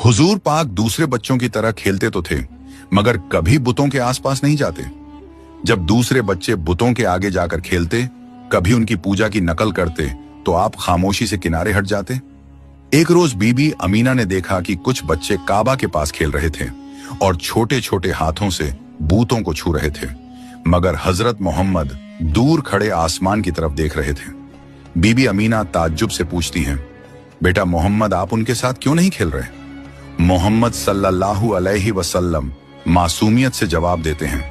हुजूर पाक दूसरे बच्चों की तरह खेलते तो थे, मगर कभी बुतों के आसपास नहीं जाते। जब दूसरे बच्चे बुतों के आगे जाकर खेलते, कभी उनकी पूजा की नकल करते, तो आप खामोशी से किनारे हट जाते। एक रोज बीबी अमीना ने देखा कि कुछ बच्चे काबा के पास खेल रहे थे और छोटे छोटे हाथों से बूतों को छू रहे थे, मगर हजरत मोहम्मद दूर खड़े आसमान की तरफ देख रहे थे। बीबी अमीना ताज्जुब से पूछती हैं, बेटा मोहम्मद, आप उनके साथ क्यों नहीं खेल रहे? मोहम्मद सल्लल्लाहु अलैहि वसल्लम मासूमियत से जवाब देते हैं,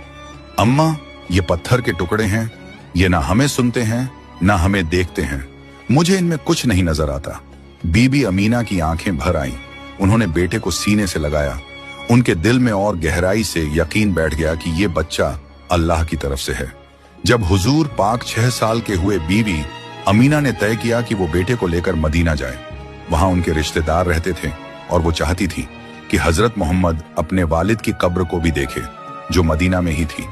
अम्मा, ये पत्थर के टुकड़े हैं, ये ना हमें सुनते हैं ना हमें देखते हैं, मुझे इनमें कुछ नहीं नजर आता। बीबी अमीना की आंखें भर आईं। उन्होंने बेटे को सीने से लगाया। उनके दिल में और गहराई से यकीन बैठ गया कि ये बच्चा अल्लाह की तरफ से है। जब हुजूर पाक 6 साल के हुए, बीबी अमीना ने तय किया कि वो बेटे को लेकर मदीना जाए। वहां उनके रिश्तेदार रहते थे और वो चाहती थी कि हजरत मोहम्मद अपने वालिद की कब्र को भी देखे, जो मदीना में ही थी।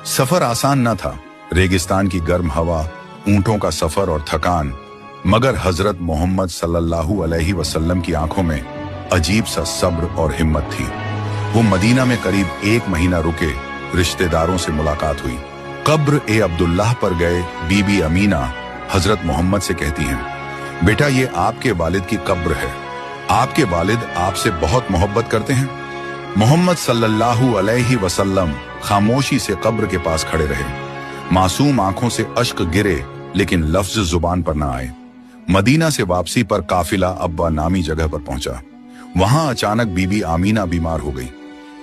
सफर आसान न था, रेगिस्तान की गर्म हवा, ऊंटों का सफर और थकान, मगर हजरत मोहम्मद सल्लल्लाहु अलैहि वसल्लम की आंखों में अजीब सा सब्र और हिम्मत थी। वो मदीना में करीब 1 महीना रुके। रिश्तेदारों से मुलाकात हुई। कब्र ए अब्दुल्लाह पर गए। बीबी अमीना हजरत मोहम्मद से कहती हैं, बेटा, ये आपके वालिद की कब्र है। आपके वालिद आपसे बहुत मोहब्बत करते हैं। मोहम्मद सल्लल्लाहु अलैहि वसल्लम खामोशी से कब्र के पास खड़े रहे। मासूम आंखों से अश्क गिरे, लेकिन लफ्ज जुबान पर ना आए। मदीना से वापसी पर काफिला अब्बा नामी जगह पर पहुंचा। वहां अचानक बीबी आमीना बीमार हो गई।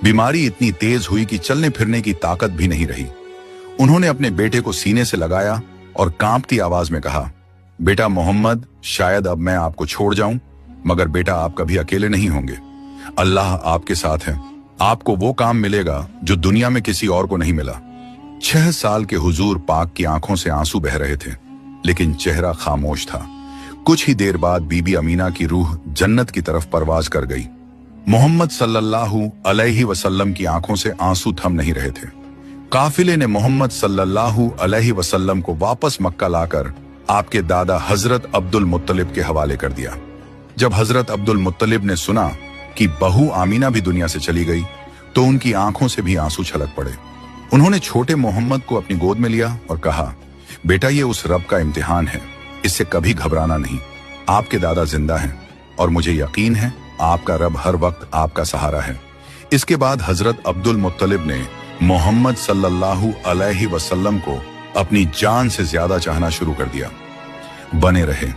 बीमारी इतनी तेज हुई कि चलने फिरने की ताकत भी नहीं रही। उन्होंने अपने बेटे को सीने से लगाया और कांपती आवाज में कहा, बेटा मोहम्मद, शायद अब मैं आपको छोड़ जाऊं, मगर बेटा, आप कभी अकेले नहीं होंगे। अल्लाह आपके साथ है। आपको वो काम मिलेगा जो दुनिया में किसी और को नहीं मिला। 6 साल के हुजूर पाक की आंखों से आंसू बह रहे थे, लेकिन चेहरा खामोश था। कुछ ही देर बाद बीबी अमीना की रूह जन्नत की तरफ परवाज कर गई। मोहम्मद सल्लल्लाहु अलैहि वसल्लम की आंखों से आंसू थम नहीं रहे थे। काफिले ने मोहम्मद सल्लल्लाहु अलैहि वसल्लम को वापस मक्का लाकर आपके दादा हजरत अब्दुल मुत्तलिब के हवाले कर दिया। जब हजरत अब्दुल मुत्तलिब ने सुना कि बहू आमीना भी दुनिया से चली गई, तो उनकी आंखों से भी आंसू छलक पड़े। उन्होंने छोटे मोहम्मद को अपनी गोद में लिया और कहा, बेटा, ये उस रब का इम्तिहान है, इससे कभी घबराना नहीं। आपके दादा जिंदा हैं और मुझे यकीन है आपका रब हर वक्त आपका सहारा है। इसके बाद हजरत अब्दुल मुत्तलिब ने मोहम्मद सल्लल्लाहु अलैहि वसल्लम को अपनी जान से ज्यादा चाहना शुरू कर दिया। बने रहे।